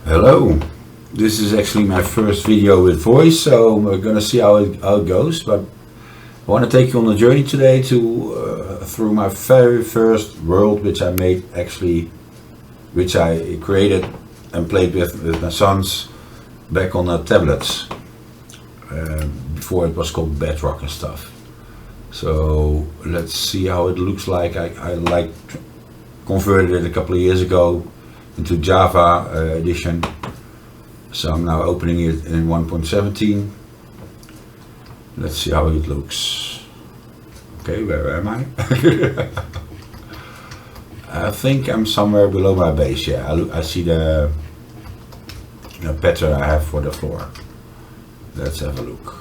Hello, this is actually my first video with voice, so we're gonna see how it goes. But I want to take you on a journey today to through my very first world, which I made actually, which I created and played with my sons back on the tablets. Before it was called Bedrock and stuff. So let's see how it looks like. I like converted it a couple of years ago into Java edition, so I'm now opening it in 1.17. Let's see how it looks. Okay, where am I? I think I'm somewhere below my base. Yeah, I see the pattern I have for the floor. Let's have a look.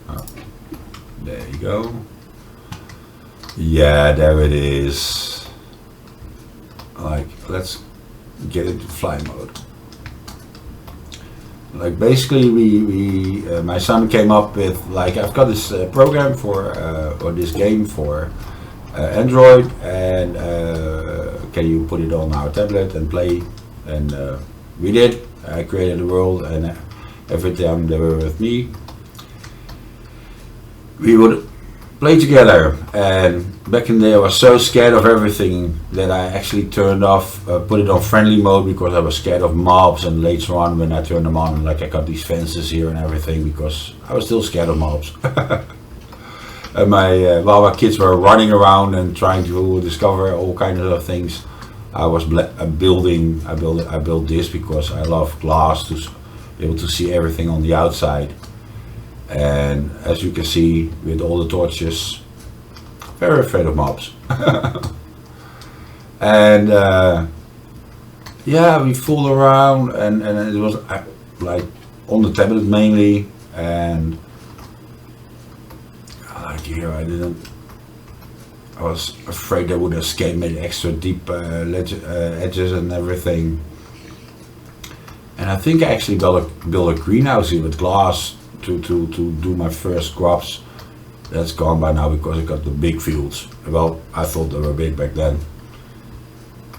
Oh, there you go. Yeah, there it is. Like, let's get into fly mode. Like, basically we my son came up with, like, I've got this program for or this game for Android, and can you put it on our tablet and play? And we did. I created a world, and every time they were with me, we would play together. And back in the day I was so scared of everything that I actually turned off, put it on friendly mode, because I was scared of mobs. And later on, when I turned them on, like, I got these fences here and everything, because I was still scared of mobs. And while my kids were running around and trying to discover all kinds of things, I was building. I built this because I love glass, to be able to see everything on the outside. And as you can see, with all the torches, very afraid of mobs. And yeah, we fooled around, and it was like on the tablet mainly. And like here, I was afraid they would escape, made extra deep edges and everything. And I think I actually built a greenhouse here with glass to do my first crops. That's gone by now because I got the big fields. Well, I thought they were big back then.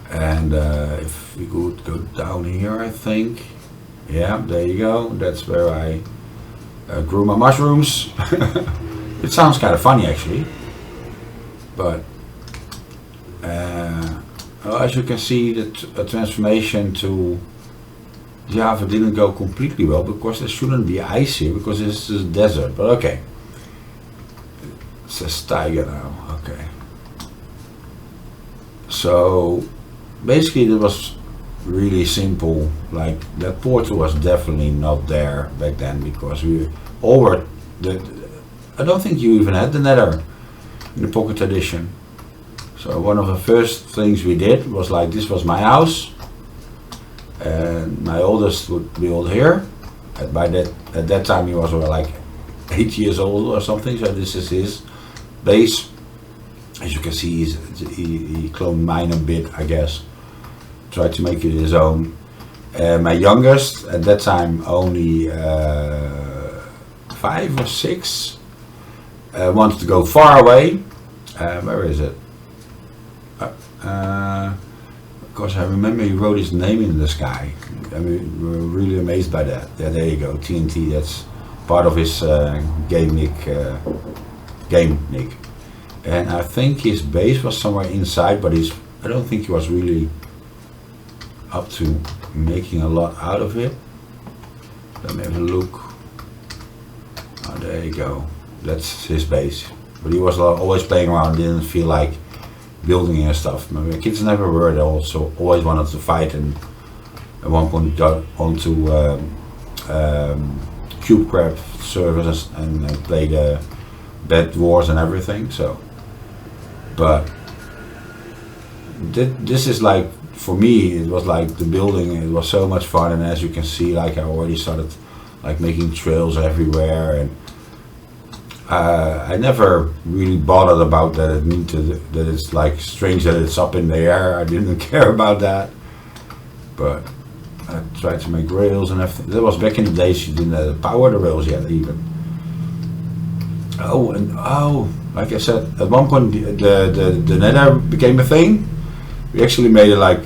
And if we could go down here, I think. Yeah, there you go. That's where I grew my mushrooms. It sounds kind of funny actually. But well, as you can see, the transformation to Java didn't go completely well, because there shouldn't be ice here, because this is a desert. But okay, it says tiger now. Okay, so basically it was really simple. Like, that portal was definitely not there back then, because we all were I don't think you even had the nether in the pocket edition. So one of the first things we did was, like, this was my house, and my oldest would build here. At that time he was like 8 years old or something, so this is his base. As you can see, he cloned mine a bit, I guess, tried to make it his own. My youngest, at that time only 5 or 6, wanted to go far away. Where is it? Because I remember he wrote his name in the sky. I mean, we were really amazed by that. Yeah, there you go, TNT. That's part of his game nick. And I think his base was somewhere inside, but I don't think he was really up to making a lot out of it. Let me have a look. Oh, there you go. That's his base. But he was always playing around, didn't feel like building and stuff. My kids never were. They also always wanted to fight, and at one point got onto CubeCraft servers and played Bed Wars and everything. So, but this is like, for me, it was like the building. It was so much fun, and as you can see, like, I already started like making trails everywhere, and I never really bothered about that that it's like strange that it's up in the air. I didn't care about that, but I tried to make rails and everything. That was back in the days you didn't power the rails yet even. Oh, like I said, at one point the nether became a thing. We actually made it like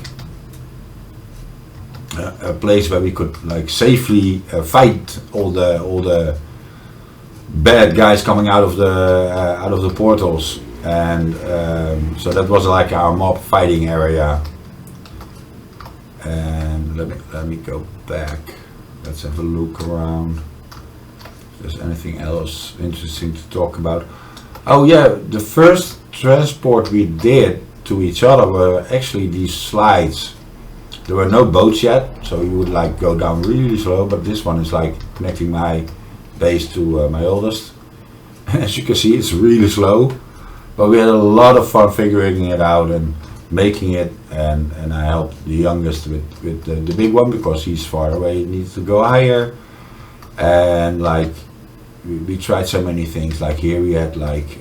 a place where we could like safely fight all the bad guys coming out of the portals, and so that was like our mob fighting area. And let me go back. Let's have a look around. If there's anything else interesting to talk about. Oh yeah, the first transport we did to each other were actually these slides. There were no boats yet, so you would like go down really slow, but this one is like connecting my base to my oldest. As you can see, it's really slow, but we had a lot of fun figuring it out and making it, and I helped the youngest with the big one because he's far away, he needs to go higher. And like we tried so many things. Like here we had like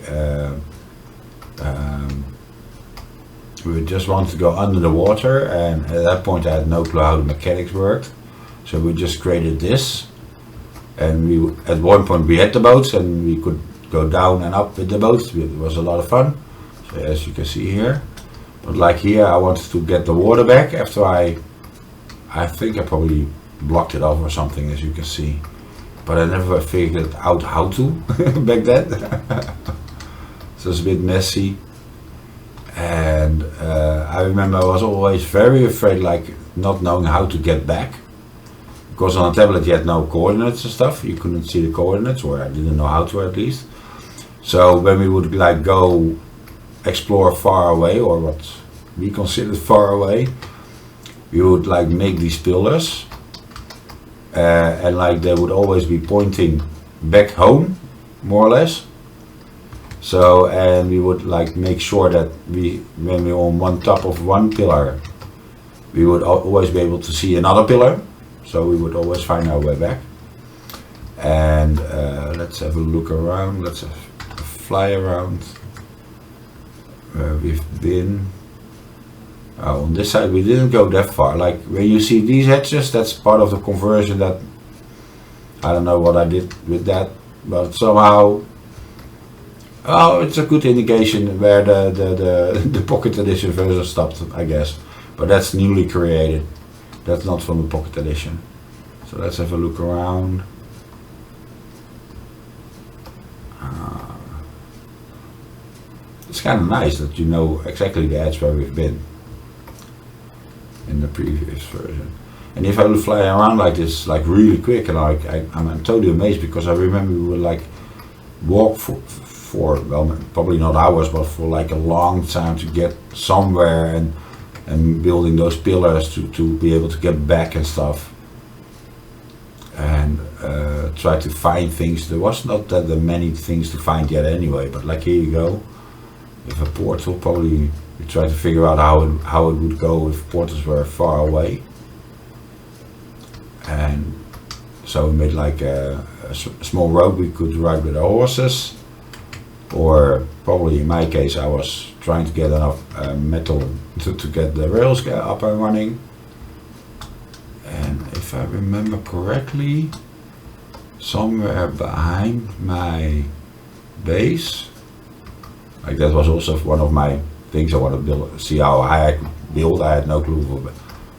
we just wanted to go under the water, and at that point I had no clue how the mechanics worked, so we just created this. And we at one point we had the boats and we could go down and up with the boats. It was a lot of fun, so as you can see here. But like here I wanted to get the water back after I think I probably blocked it off or something, as you can see, but I never figured out how to back then. So it's a bit messy. And I remember I was always very afraid, like not knowing how to get back, because on a tablet you had no coordinates and stuff, you couldn't see the coordinates, or I didn't know how to at least. So when we would like go explore far away, or what we considered far away, we would like make these pillars, and like they would always be pointing back home, more or less. So, and we would like make sure that when we were on one top of one pillar, we would always be able to see another pillar, so we would always find our way back. And let's have a look around, let's have a fly around where we've been. On this side we didn't go that far. Like when you see these hatches, that's part of the conversion. That I don't know what I did with that, but somehow, oh, it's a good indication where the Pocket Edition version stopped, I guess. But that's newly created. That's not from the Pocket Edition. So let's have a look around. It's kind of nice that you know exactly the edge where we've been in the previous version. And if I fly around like this, like really quick, and I'm totally amazed, because I remember we would like walk for well, probably not hours, but for like a long time to get somewhere, and building those pillars to be able to get back and stuff, and try to find things. There was not that many things to find yet anyway, but like here you go, with a portal. Probably we tried to figure out how it would go if portals were far away, and so we made like a small road we could ride with our horses. Or probably in my case I was trying to get enough metal to get the rails up and running. And if I remember correctly, somewhere behind my base, like that was also one of my things I wanted to build, see how high I could build. I had no clue for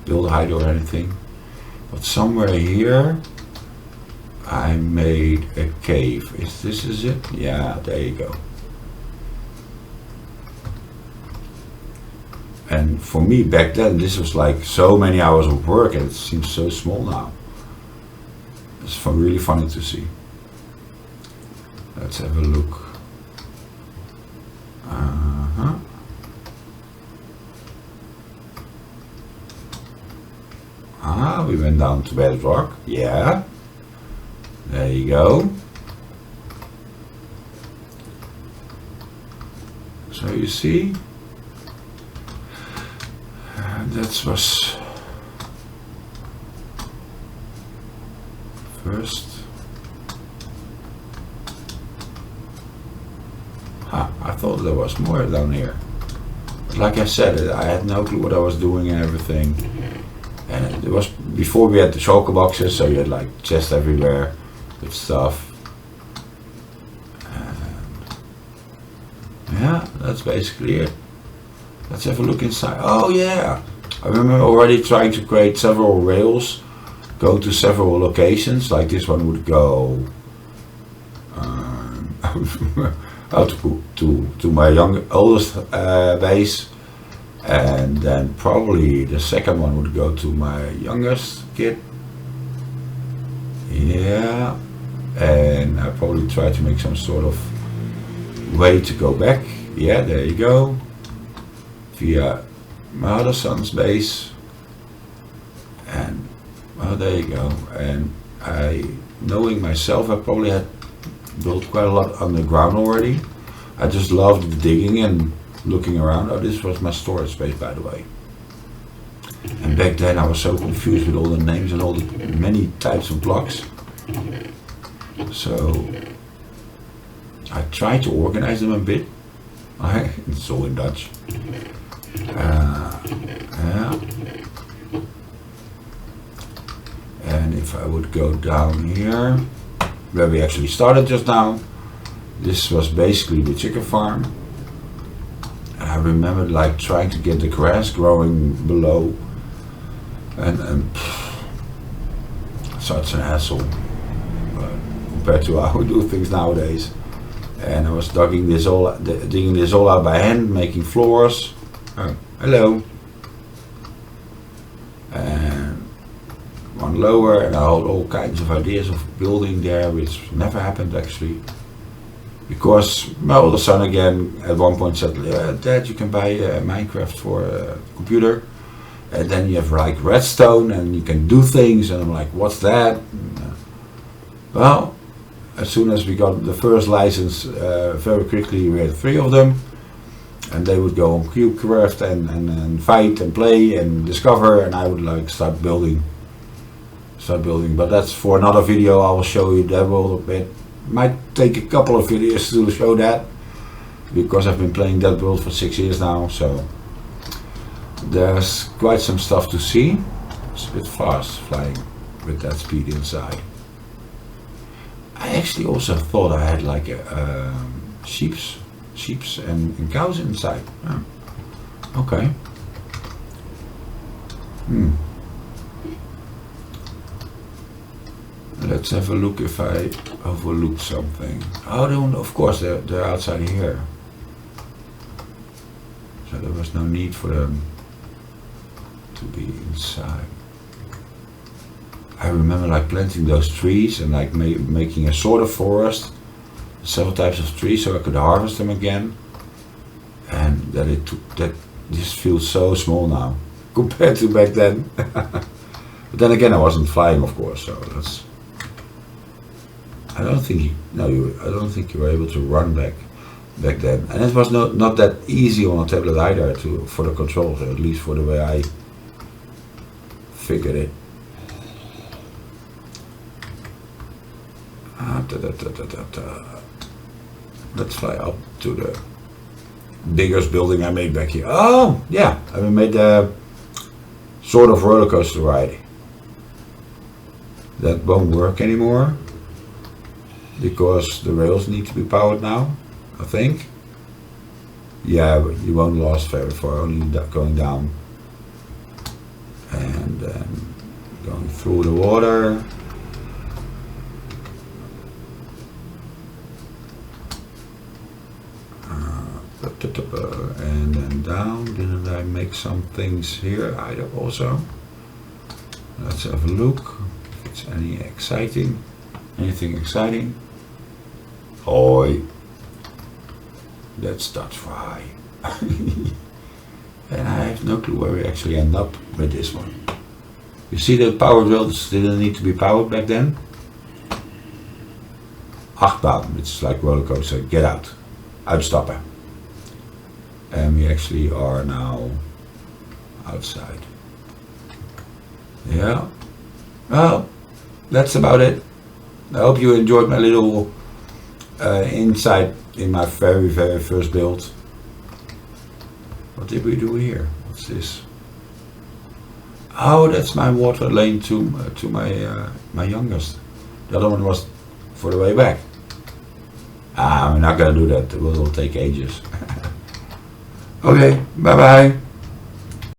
build height or anything, but somewhere here I made a cave. Is it? Yeah, there you go. And for me back then, this was like so many hours of work, and it seems so small now. It's really funny to see. Let's have a look. We went down to bedrock. Yeah. There you go. So you see, that was first. I thought there was more down here. But like I said, I had no clue what I was doing and everything. And it was before we had the shulker boxes, so you had like chests everywhere with stuff. And yeah, that's basically it. Let's have a look inside. Oh yeah, I remember already trying to create several rails, go to several locations, like this one would go out to my oldest base, and then probably the second one would go to my youngest kid. Yeah, and I probably try to make some sort of way to go back. Yeah, there you go, via my other son's base, and well, there you go. And knowing myself, I probably had built quite a lot underground already. I just loved digging and looking around. Oh, this was my storage space, by the way. And back then I was so confused with all the names and all the many types of blocks. So I tried to organize them a bit. It's all in Dutch. Yeah. And if I would go down here, where we actually started just now, this was basically the chicken farm. And I remember like trying to get the grass growing below, and such an hassle compared to how we do things nowadays. And I was digging this all out by hand, making floors. Oh, hello. And one lower, and I had all kinds of ideas of building there, which never happened actually. Because my older son again at one point said, Dad, you can buy Minecraft for a computer, and then you have like redstone and you can do things, and I'm like, what's that? Well, as soon as we got the first license, very quickly we had 3 of them, and they would go on CubeCraft and fight and play and discover, and I would like start building. But that's for another video. I will show you that a little bit. Might take a couple of videos to show that, because I've been playing that world for 6 years now, so there's quite some stuff to see. It's a bit fast flying with that speed inside. I actually also thought I had like a sheeps and cows inside. Oh. Okay. Let's have a look if I overlooked something. Oh, of course they're outside here. So there was no need for them to be inside. I remember like planting those trees and like making a sort of forest, several types of trees, so I could harvest them again. And that this feels so small now compared to back then. But then again, I wasn't flying, of course, so that's. I don't think you were able to run back then, and it was not that easy on a tablet either for the controls, at least for the way I figured it. Let's fly up to the biggest building I made back here. Oh yeah, I made a sort of roller coaster ride. That won't work anymore, because the rails need to be powered now, I think. Yeah, but you won't last very far, only going down and then going through the water. And then down. Didn't I make some things here either also? Let's have a look if it's anything exciting. Oi, that's Dutch for high. And I have no clue where we actually end up with this one. You see that power drills didn't need to be powered back then? Achtbaan, which is like roller coaster, get out. Uitstappen. And we actually are now outside. Yeah. Well, that's about it. I hope you enjoyed my little insight in my very first build. What did we do here? What's this? Oh, that's my water lane to my youngest. The other one was for the way back. I'm not gonna do that. It will take ages. Okay, bye bye.